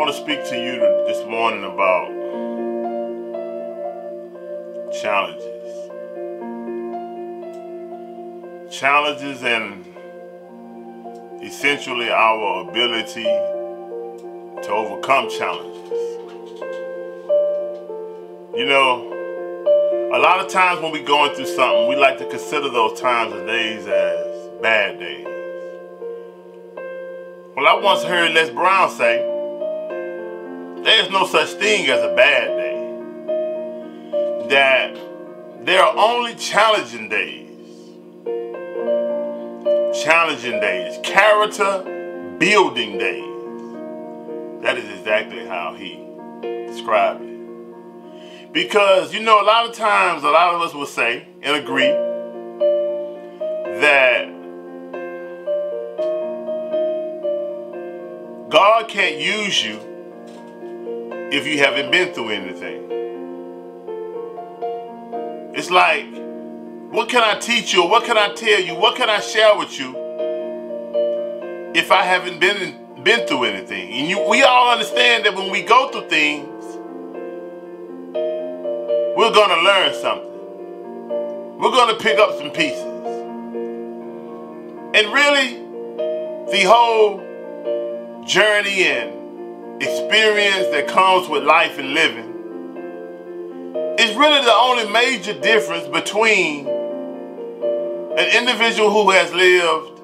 want to speak to you this morning about challenges. Challenges and essentially our ability to overcome challenges. You know, a lot of times when we're going through something, we like to consider those times and days as bad days. Well, I once heard Les Brown say, there's no such thing as a bad day. That there are only challenging days. Challenging days. Character building days. That is exactly how he described it. Because, you know, a lot of times, a lot of us will say and agree that God can't use you if you haven't been through anything. It's like, what can I teach you? Or what can I tell you? What can I share with you if I haven't been through anything? And we all understand that when we go through things, we're going to learn something. We're going to pick up some pieces. And really, the whole journey and experience that comes with life and living is really the only major difference between an individual who has lived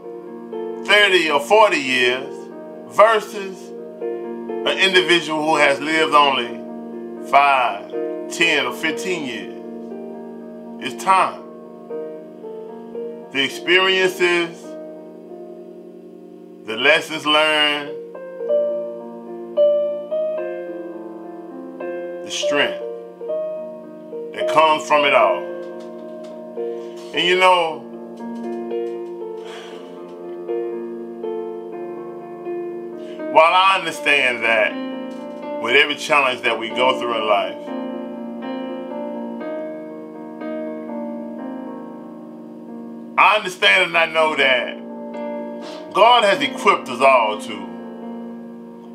30 or 40 years versus an individual who has lived only 5, 10, or 15 years. It's time. The experiences, the lessons learned, the strength that comes from it all. And you know, while I understand that with every challenge that we go through in life, I understand and I know that God has equipped us all to.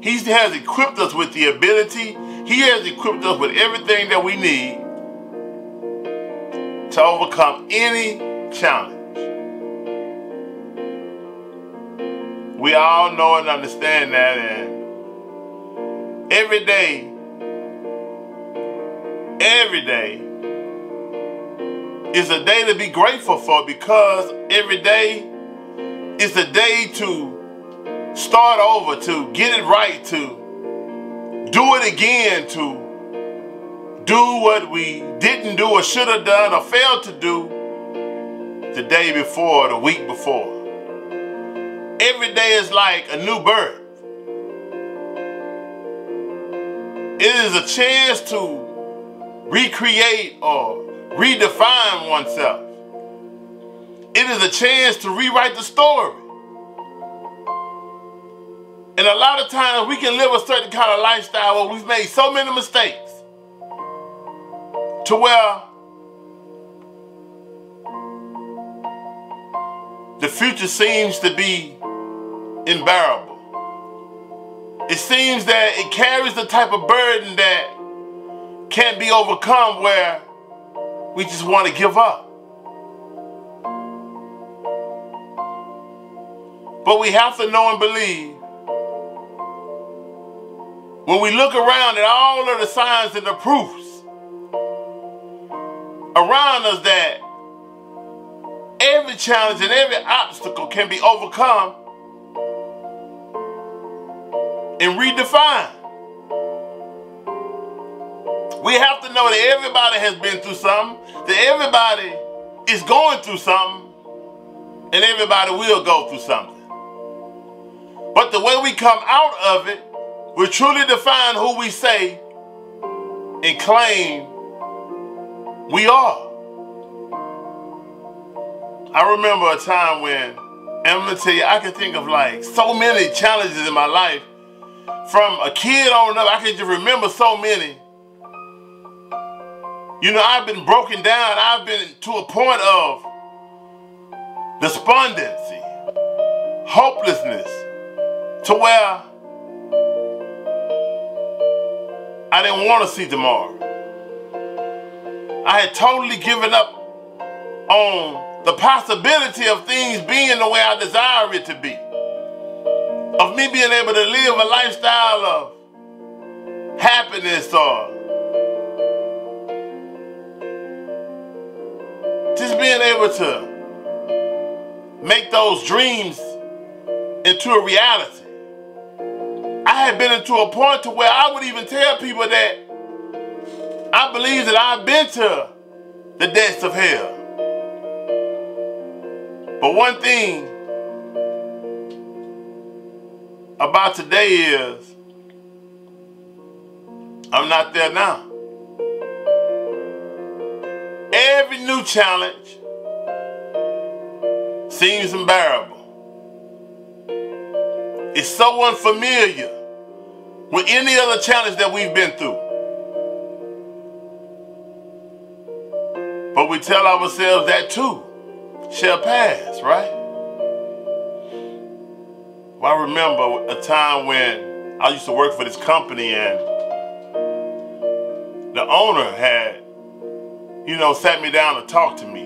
He has equipped us with the ability. He has equipped us with everything that we need to overcome any challenge. We all know and understand that, and every day is a day to be grateful for, because every day is a day to start over, to get it right, to do it again, to do what we didn't do or should have done or failed to do the day before, the week before. Every day is like a new birth. It is a chance to recreate or redefine oneself. It is a chance to rewrite the story. And a lot of times we can live a certain kind of lifestyle where we've made so many mistakes to where the future seems to be unbearable. It seems that it carries the type of burden that can't be overcome, where we just want to give up. But we have to know and believe, when we look around at all of the signs and the proofs around us, that every challenge and every obstacle can be overcome and redefined. We have to know that everybody has been through something, that everybody is going through something, and everybody will go through something. But the way we come out of it will truly define who we say and claim we are. I remember a time when, and I'm going to tell you, I can think of like so many challenges in my life. From a kid on up, I can just remember so many. You know, I've been broken down. I've been to a point of despondency, hopelessness, to where I didn't want to see tomorrow. I had totally given up on the possibility of things being the way I desire it to be. Of me being able to live a lifestyle of happiness or just being able to make those dreams into a reality. I had been into a point to where I would even tell people that I believe that I've been to the depths of hell. But one thing about today is I'm not there now. Every new challenge seems unbearable. It's so unfamiliar with any other challenge that we've been through. But we tell ourselves that too shall pass, right? Well, I remember a time when I used to work for this company and the owner had, sat me down and talked to me.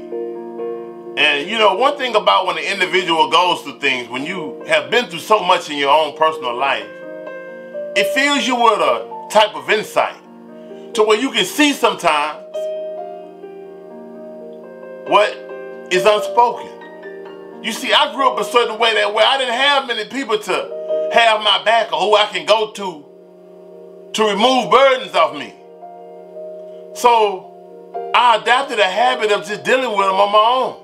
And, one thing about when an individual goes through things, when you have been through so much in your own personal life, it fills you with a type of insight to where you can see sometimes what is unspoken. You see, I grew up a certain way that where I didn't have many people to have my back or who I can go to remove burdens off me. So I adapted a habit of just dealing with them on my own.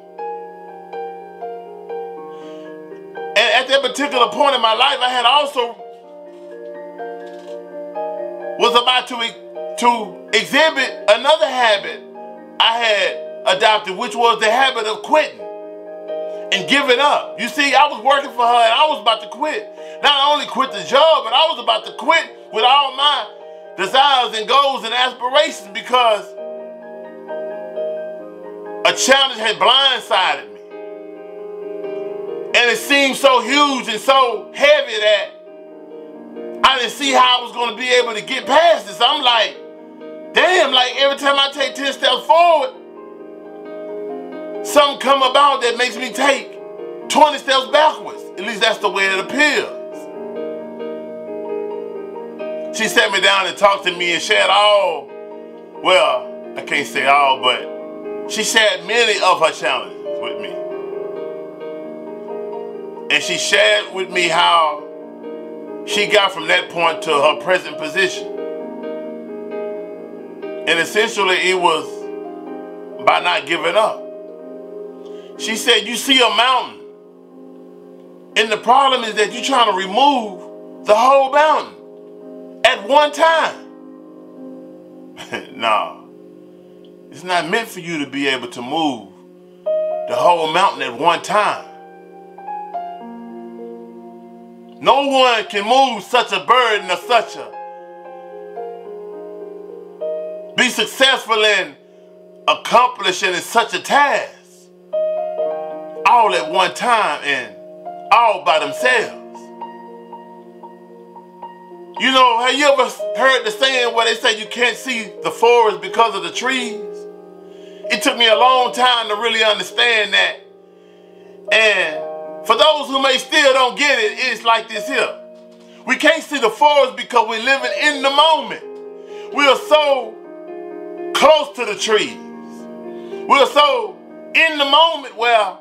And at that particular point in my life, I had also was about to exhibit another habit I had adopted, which was the habit of quitting and giving up. You see, I was working for her and I was about to quit. Not only quit the job, but I was about to quit with all my desires and goals and aspirations because a challenge had blindsided me. And it seemed so huge and so heavy that I didn't see how I was going to be able to get past this. I'm like, damn, like every time I take 10 steps forward, something come about that makes me take 20 steps backwards. At least that's the way it appears. She sat me down and talked to me and shared I can't say all, but she shared many of her challenges with me. And she shared with me how she got from that point to her present position. And essentially it was by not giving up. She said, you see a mountain, and the problem is that you're trying to remove the whole mountain at one time. No, it's not meant for you to be able to move the whole mountain at one time. No one can move such a burden or be successful in accomplishing such a task all at one time and all by themselves. Have you ever heard the saying where they say you can't see the forest because of the trees? It took me a long time to really understand that. And for those who may still don't get it, it's like this here. We can't see the forest because we're living in the moment. We are so close to the trees. We are so in the moment where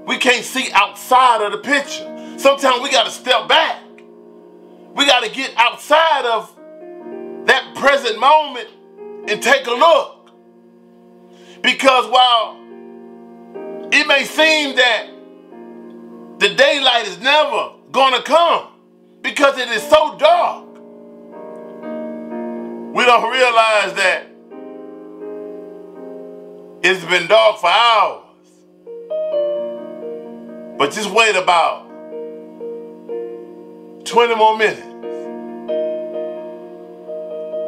we can't see outside of the picture. Sometimes we got to step back. We got to get outside of that present moment and take a look. Because while it may seem that the daylight is never going to come because it is so dark, we don't realize that it's been dark for hours. But just wait about 20 more minutes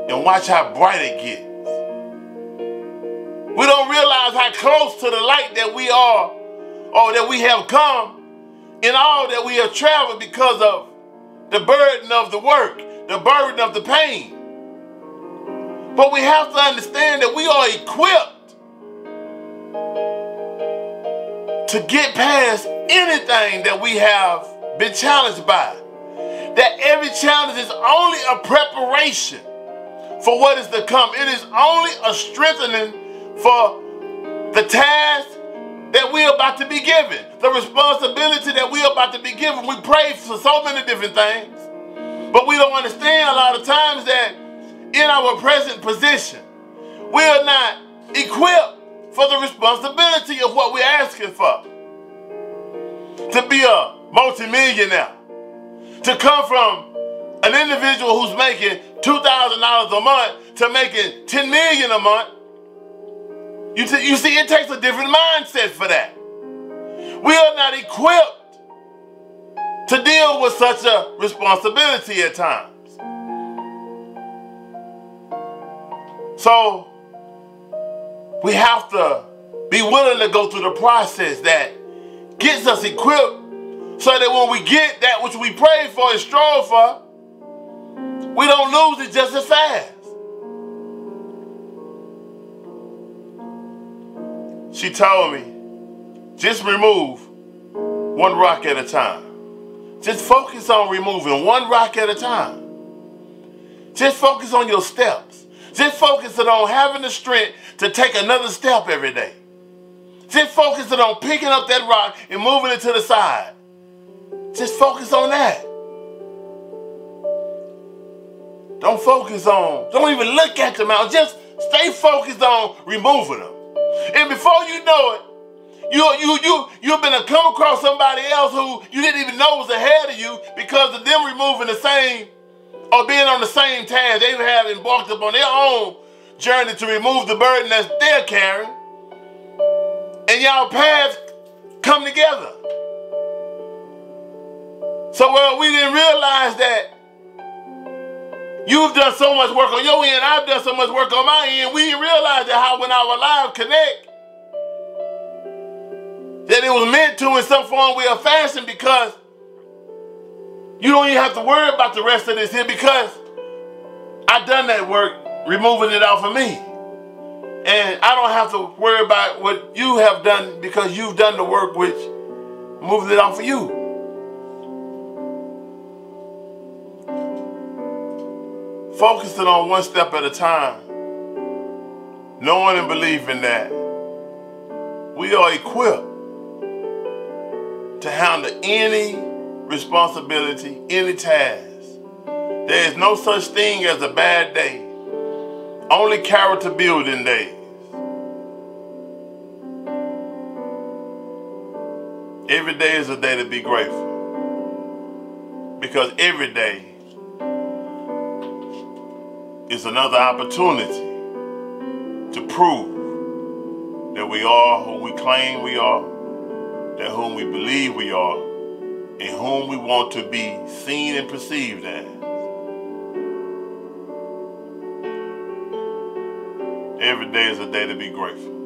and watch how bright it gets. We don't realize how close to the light that we are or that we have come in all that we have traveled because of the burden of the work, the burden of the pain. But we have to understand that we are equipped to get past anything that we have been challenged by. That every challenge is only a preparation for what is to come. It is only a strengthening for the task that we're about to be given, the responsibility that we're about to be given. We pray for so many different things, but we don't understand a lot of times that in our present position, we are not equipped for the responsibility of what we're asking for. To be a multimillionaire, to come from an individual who's making $2,000 a month to making $10 million a month, you see, it takes a different mindset for that. We are not equipped to deal with such a responsibility at times. So we have to be willing to go through the process that gets us equipped so that when we get that which we pray for and strive for, we don't lose it just as fast. She told me, just remove one rock at a time. Just focus on removing one rock at a time. Just focus on your steps. Just focus on having the strength to take another step every day. Just focus on picking up that rock and moving it to the side. Just focus on that. Don't even look at the mountain. Just stay focused on removing them. And before you know it, you're going to come across somebody else who you didn't even know was ahead of you because of them removing the same or being on the same task. They have embarked upon their own journey to remove the burden that they're carrying. And y'all paths come together. So we didn't realize that you've done so much work on your end, I've done so much work on my end. We didn't realize that how when our lives connect, that it was meant to in some form, way, or fashion, because you don't even have to worry about the rest of this here because I've done that work, removing it off of me. And I don't have to worry about what you have done because you've done the work which moves it off of you. Focusing on one step at a time, knowing and believing that we are equipped to handle any responsibility, any task. There is no such thing as a bad day, only character building days. Every day is a day to be grateful, because every day is another opportunity to prove that we are who we claim we are, that whom we believe we are, and whom we want to be seen and perceived as. Every day is a day to be grateful.